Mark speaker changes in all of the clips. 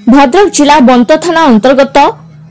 Speaker 1: भद्रक जिला बंत थाना अंतर्गत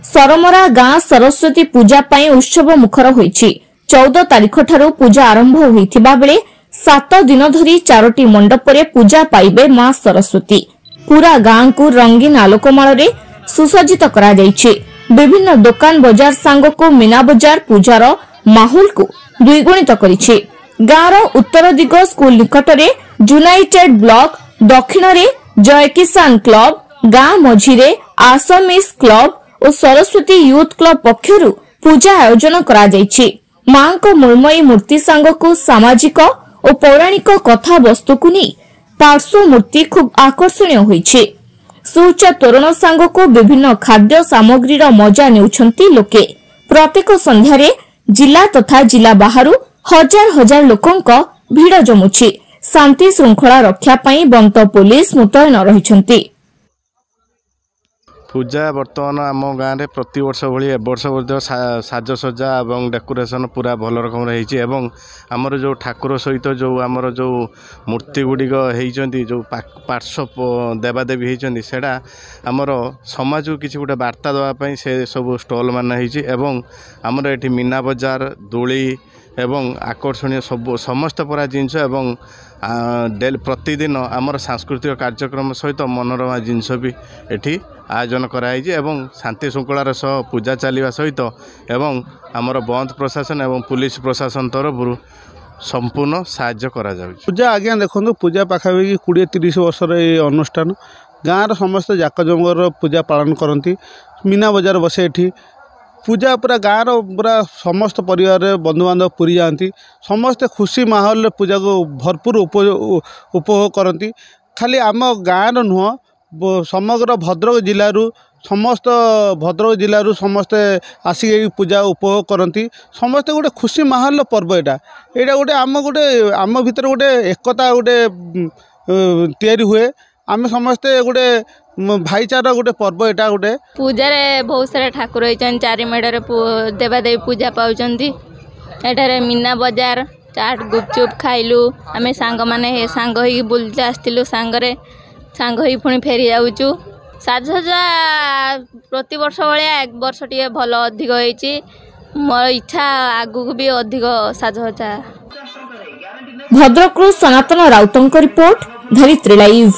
Speaker 1: सरमरा गाँ सरस्वती पूजा पाई उत्सव मुखर होईछि। 14 तारिख ठारू पूजा आरंभ होइथिबा बेले 7 दिन धरी 4टी मंडपरे पूजा पाइबे मां सरस्वती। पूरा गाँ को रंगीन आलोकमाल रे सुसज्जित करा जाइछि। विभिन्न दुकान बाजार सांग को मीना बाजार पूजार माहौल को द्विगुणित करिछि। गाँर उत्तर दिग स्कूल निकटरे यूनाइटेड ब्लॉक, दक्षिण रे जय किसान क्लब, गाँ मझिरे आसामीज क्लब और सरस्वती यूथ क्लब पक्षरु पूजा आयोजन करा जाइछि। मां को मृण्मयी मूर्ति सांग को सामाजिक और पौराणिक कथा वस्तु को नहीं पार्श्व मूर्ति खूब आकर्षणीय होइछि। सूचा तोरण सांग को विभिन्न खाद्य सामग्री मजा नेउछंती लोके। प्रत्येक संध्यारे जिला तथा जिला बाहरु हजार हजार लोकंक भीड़ जमुछि। शांति श्रृंखला रक्षा पाई बंत पुलिस मुतयन रहिछंती।
Speaker 2: पूजा बर्तमान आम गाँव में प्रति वर्ष भाई एवर्ष साजसज्जा और डेकोरेशन पूरा भल रकम आमर जो ठाकुर सहित जो आमर जो मूर्ति गुड़िक होती जो पार्श्व देवादेवी होती सेटा आमर समाज को किसी गोटे वार्ता देवाई से सब स्टल मान आमर ये मीना बजार दोली एवं आकर्षणीय सब समस्त प्रकार जिनस एवं प्रतिदिन आमर सांस्कृतिक कार्यक्रम सहित मनोरमा जिनस भी एठी आयोजन कराई एवं शांति श्रृंखलार सह पूजा चलवा सहित एवं आमर बंद प्रशासन एवं पुलिस प्रशासन तरफ संपूर्ण साहाय्य करा जाउछि।
Speaker 3: पूजा आज्ञा देखो पूजा पाखापाखि 20-30 वर्षर ये अनुष्ठान गाँव समस्त जाकजमर पूजा पालन करती। मीना बजार बसे एठी पूजा पूरा गाँव पूरा समस्त परिवार बंधुबांधव पूरी जाती। समस्ते खुशी माहौल पूजा को भरपूर उपभोग करती। खाली आम गाँव नुह समग्र भद्रक जिलूर समस्त भद्रक जिलूर समस्ते आसिक पूजा उपभोग करती। समस्ते गोटे खुशी माहौल पर्व यहाँ गोटे आम भीतर गोटे एकता गोटे तैयारी हुए। आम समस्ते गोटे भाईचारा गोटे पर्व यहाँ गोटे
Speaker 4: पूजा रे बहुत सारा ठाकुर होइछन। चारि मेढ़ देवादेवी पूजा पाउछंती। एठारे मीना बजार चाट गुपचुप खाइलु। आमे सांग माने सांग होई बुलते आस्तिलु सांगरे सांग होई पुणी फेरी जाउछु। साजसज्जा प्रति वर्ष भाया एक वर्ष टिके भल अधिक होइछि। मोर इच्छा आगु भी अधिक साजसज्जा।
Speaker 1: भद्रक सनातन राउतंक रिपोर्ट, धरित्री लाइव।